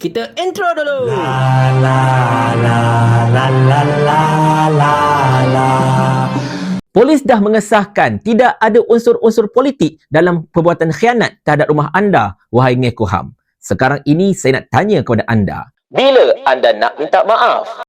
Kita intro dulu. La la la la la la la la. Polis dah mengesahkan tidak ada unsur-unsur politik dalam perbuatan khianat terhadap rumah anda, wahai Ngekuham. Sekarang ini saya nak tanya kepada anda, bila anda nak minta maaf?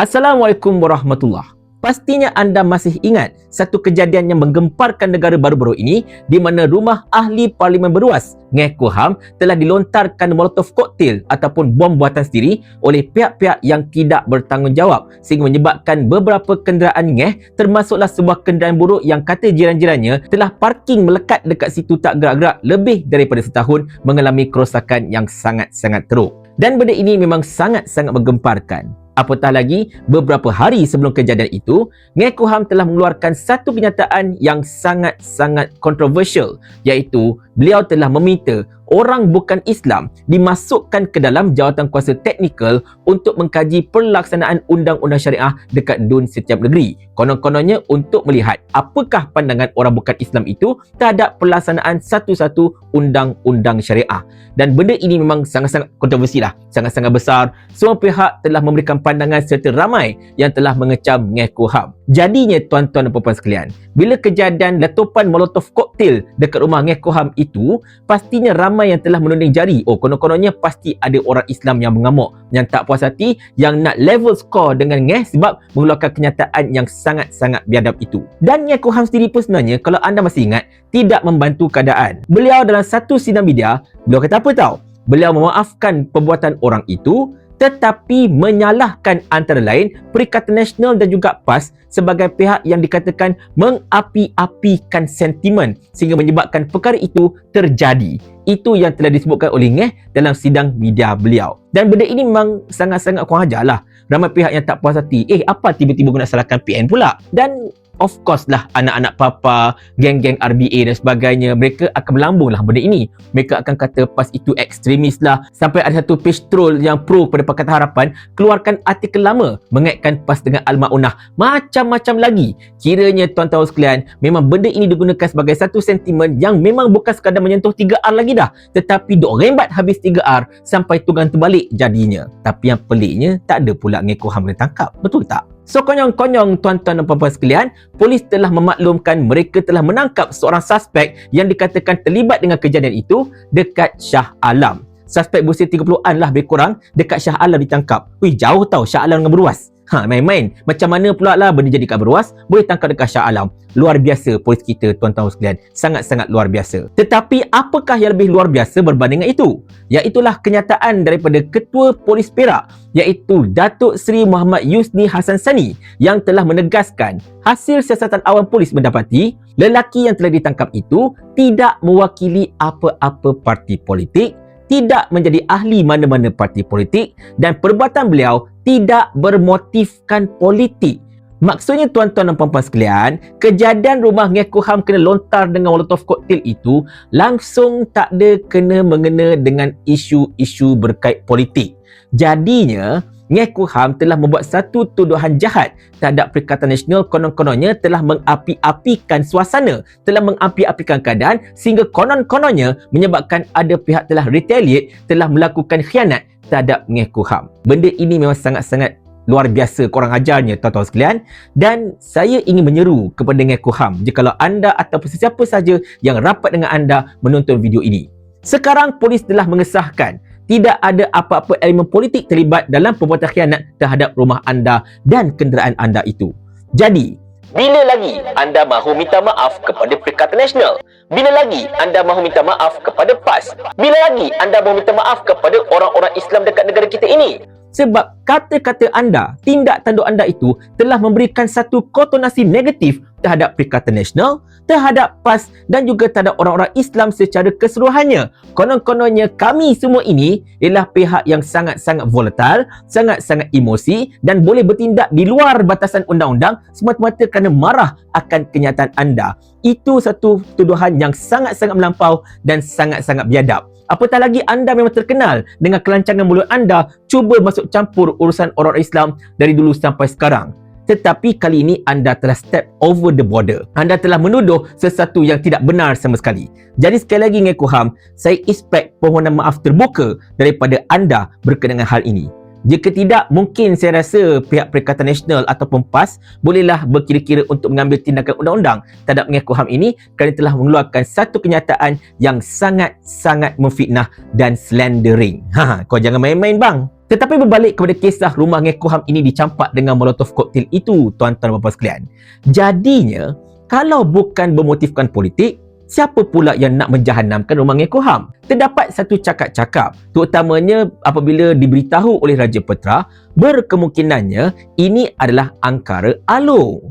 Assalamualaikum warahmatullahi. Pastinya anda masih ingat satu kejadian yang menggemparkan negara baru-baru ini di mana rumah ahli parlimen berruas Ngekuham telah dilontarkan molotov koktail ataupun bom buatan sendiri oleh pihak-pihak yang tidak bertanggungjawab sehingga menyebabkan beberapa kenderaan Ngeh termasuklah sebuah kenderaan buruk yang kata jiran-jirannya telah parking melekat dekat situ tak gerak-gerak lebih daripada setahun mengalami kerosakan yang sangat-sangat teruk. Dan benda ini memang sangat-sangat menggemparkan. Apatah lagi, beberapa hari sebelum kejadian itu, Ngekuham telah mengeluarkan satu kenyataan yang sangat-sangat kontroversial, iaitu beliau telah meminta orang bukan Islam dimasukkan ke dalam jawatankuasa teknikal untuk mengkaji pelaksanaan undang-undang syariah dekat DUN setiap negeri. Konon-kononnya untuk melihat apakah pandangan orang bukan Islam itu terhadap pelaksanaan satu-satu undang-undang syariah. Dan benda ini memang sangat-sangat kontroversi lah, sangat-sangat besar. Semua pihak telah memberikan pandangan serta ramai yang telah mengecam Ngekuham. Jadinya tuan-tuan dan puan-puan sekalian, bila kejadian letupan molotov koktail dekat rumah Ngekuham itu, pastinya ramai yang telah menunding jari. Oh, konon-kononnya pasti ada orang Islam yang mengamuk, yang tak puas hati, yang nak level skor dengan Ngeh sebab mengeluarkan kenyataan yang sangat-sangat biadab itu. Dan Ngekuham sendiri pun sebenarnya, kalau anda masih ingat, tidak membantu keadaan. Beliau dalam satu sidang media, beliau kata apa tahu? Beliau memaafkan perbuatan orang itu, tetapi menyalahkan antara lain Perikatan Nasional dan juga PAS sebagai pihak yang dikatakan mengapi-apikan sentimen sehingga menyebabkan perkara itu terjadi. Itu yang telah disebutkan oleh Ngeh dalam sidang media beliau. Dan benda ini memang sangat-sangat kurang ajar lah. Ramai pihak yang tak puas hati, apa tiba-tiba guna salahkan PN pula? Dan of course lah, anak-anak papa, geng-geng RBA dan sebagainya, mereka akan melambung lah benda ini. Mereka akan kata PAS itu ekstremis lah. Sampai ada satu page troll yang pro pada Pakatan Harapan keluarkan artikel lama mengaitkan PAS dengan Al-Ma'unah. Macam-macam lagi. Kiranya tuan-tuan sekalian, memang benda ini digunakan sebagai satu sentimen yang memang bukan sekadar menyentuh 3R lagi dah, tetapi dok rembat habis 3R sampai tunggang terbalik jadinya. Tapi yang peliknya, tak ada pula Ngekuham kena tangkap. Betul tak? So, konyong-konyong tuan-tuan dan puan-puan sekalian, polis telah memaklumkan mereka telah menangkap seorang suspek yang dikatakan terlibat dengan kejadian itu dekat Shah Alam. Suspek berusia 30-an lah lebih kurang dekat Shah Alam ditangkap. Wih, jauh tau Shah Alam dengan Berwas. Main-main. Macam mana pula lah benda jadi kat Berwas, boleh tangkap dekat Shah Alam. Luar biasa polis kita tuan-tuan sekalian. Sangat-sangat luar biasa. Tetapi apakah yang lebih luar biasa berbanding dengan itu? Iaitulah kenyataan daripada Ketua Polis Perak, iaitu Datuk Seri Muhammad Yusni Hassan Sani, yang telah menegaskan hasil siasatan awam polis mendapati lelaki yang telah ditangkap itu tidak mewakili apa-apa parti politik, tidak menjadi ahli mana-mana parti politik, dan perbuatan beliau tidak bermotifkan politik. Maksudnya tuan-tuan dan puan-puan sekalian, kejadian rumah Ngekuham kena lontar dengan molotov koktail itu langsung tak ada kena-mengena dengan isu-isu berkait politik. Jadinya, Ngekuham telah membuat satu tuduhan jahat terhadap Perikatan Nasional, konon-kononnya telah mengapi-apikan suasana, telah mengapi-apikan keadaan sehingga konon-kononnya menyebabkan ada pihak telah retaliate, telah melakukan khianat terhadap Ngekuham. Benda ini memang sangat-sangat luar biasa kurang ajarnya tuan-tuan sekalian, dan saya ingin menyeru kepada Ngekuham jikalau anda ataupun sesiapa saja yang rapat dengan anda menonton video ini. Sekarang polis telah mengesahkan tidak ada apa-apa elemen politik terlibat dalam perbuatan khianat terhadap rumah anda dan kenderaan anda itu. Jadi, bila lagi anda mahu minta maaf kepada Perikatan Nasional? Bila lagi anda mahu minta maaf kepada PAS? Bila lagi anda mahu minta maaf kepada orang-orang Islam dekat negara kita ini? Sebab kata-kata anda, tindak tanduk anda itu telah memberikan satu konotasi negatif terhadap Perikatan Nasional, terhadap PAS dan juga terhadap orang-orang Islam secara keseluruhannya. Konon-kononnya kami semua ini ialah pihak yang sangat-sangat volatile, sangat-sangat emosi dan boleh bertindak di luar batasan undang-undang semata-mata kerana marah akan kenyataan anda. Itu satu tuduhan yang sangat-sangat melampau dan sangat-sangat biadab. Apatah lagi anda memang terkenal dengan kelancangan mulut anda cuba masuk campur urusan orang Islam dari dulu sampai sekarang. Tetapi kali ini anda telah step over the border. Anda telah menuduh sesuatu yang tidak benar sama sekali. Jadi sekali lagi Menkuham, saya expect permohonan maaf terbuka daripada anda berkenaan dengan hal ini. Jika tidak, mungkin saya rasa pihak Perikatan Nasional ataupun PAS bolehlah berkira-kira untuk mengambil tindakan undang-undang terhadap Menkuham ini kerana telah mengeluarkan satu kenyataan yang sangat-sangat memfitnah dan slandering. Kau jangan main-main bang. Tetapi berbalik kepada kisah rumah Menkuham ini dicampak dengan molotov koktel itu, tuan-tuan dan puan sekalian. Jadinya, kalau bukan bermotifkan politik, siapa pula yang nak menjahanamkan rumah Menkuham? Terdapat satu cakap-cakap, terutamanya apabila diberitahu oleh Raja Petra, berkemungkinannya ini adalah angkara alung.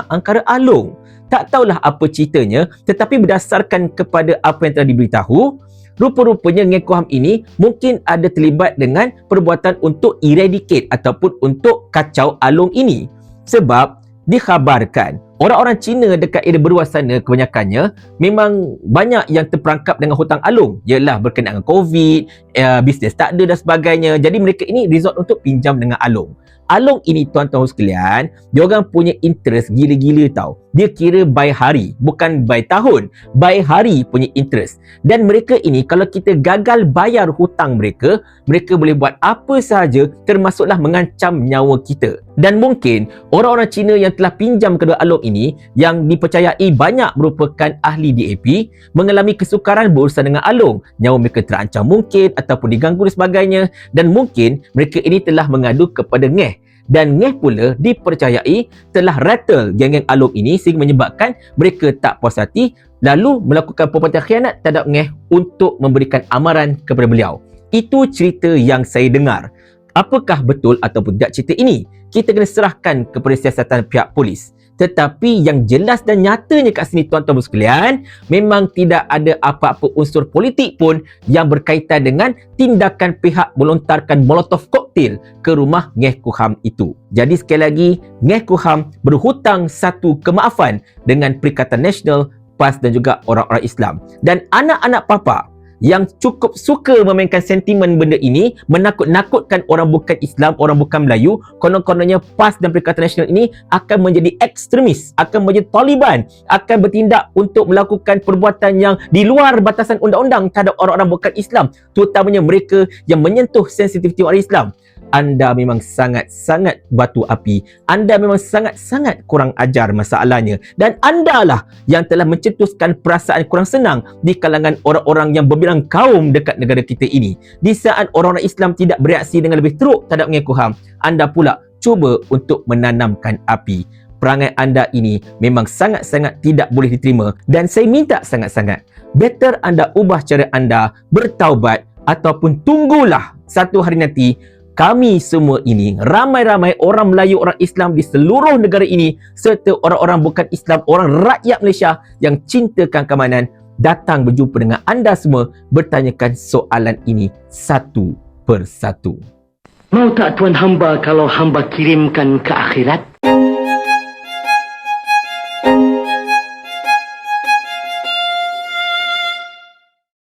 Angkara alung. Tak tahulah apa ceritanya, tetapi berdasarkan kepada apa yang telah diberitahu, rupa-rupanya Menkuham ini mungkin ada terlibat dengan perbuatan untuk eradicate ataupun untuk kacau alung ini. Sebab dikhabarkan orang-orang Cina dekat area Beruas sana kebanyakannya memang banyak yang terperangkap dengan hutang alung. Ialah berkenaan dengan COVID, bisnes tak ada dan sebagainya. Jadi mereka ini resort untuk pinjam dengan alung. Alung ini tuan-tuan sekalian, diorang punya interest gila-gila tau. Dia kira by hari, bukan by tahun. By hari punya interest. Dan mereka ini kalau kita gagal bayar hutang mereka, mereka boleh buat apa sahaja termasuklah mengancam nyawa kita. Dan mungkin orang-orang Cina yang telah pinjam kedua alung ini yang dipercayai banyak merupakan ahli DAP mengalami kesukaran berurusan dengan alung. Nyawa mereka terancam mungkin ataupun diganggu dan sebagainya, dan mungkin mereka ini telah mengadu kepada Ngeh. Dan Ngeh pula dipercayai telah rattle geng-geng alung ini sehingga menyebabkan mereka tak puas hati lalu melakukan perbuatan khianat terhadap Ngeh untuk memberikan amaran kepada beliau. Itu cerita yang saya dengar. Apakah betul ataupun tidak cerita ini? Kita kena serahkan kepada siasatan pihak polis. Tetapi yang jelas dan nyatanya kat sini tuan-tuan sekalian, memang tidak ada apa-apa unsur politik pun yang berkaitan dengan tindakan pihak melontarkan molotov koktel ke rumah Menkuham itu. Jadi sekali lagi, Menkuham berhutang satu kemaafan dengan Perikatan Nasional, PAS dan juga orang-orang Islam. Dan anak-anak papa yang cukup suka memainkan sentimen benda ini, menakut-nakutkan orang bukan Islam, orang bukan Melayu, konon-kononnya PAS dan Perikatan Nasional ini akan menjadi ekstremis, akan menjadi Taliban, akan bertindak untuk melakukan perbuatan yang di luar batasan undang-undang terhadap orang-orang bukan Islam, terutamanya mereka yang menyentuh sensitiviti orang Islam. Anda memang sangat-sangat batu api. Anda memang sangat-sangat kurang ajar masalahnya. Dan anda lah yang telah mencetuskan perasaan kurang senang di kalangan orang-orang yang berbilang kaum dekat negara kita ini. Di saat orang-orang Islam tidak bereaksi dengan lebih teruk terhadap Menkuham, anda pula cuba untuk menanamkan api. Perangai anda ini memang sangat-sangat tidak boleh diterima. Dan saya minta sangat-sangat, better anda ubah cara anda, bertaubat, ataupun tunggulah satu hari nanti kami semua ini, ramai-ramai orang Melayu, orang Islam di seluruh negara ini serta orang-orang bukan Islam, orang rakyat Malaysia yang cintakan keamanan datang berjumpa dengan anda semua bertanyakan soalan ini satu persatu. Mau tak tuan hamba kalau hamba kirimkan ke akhirat?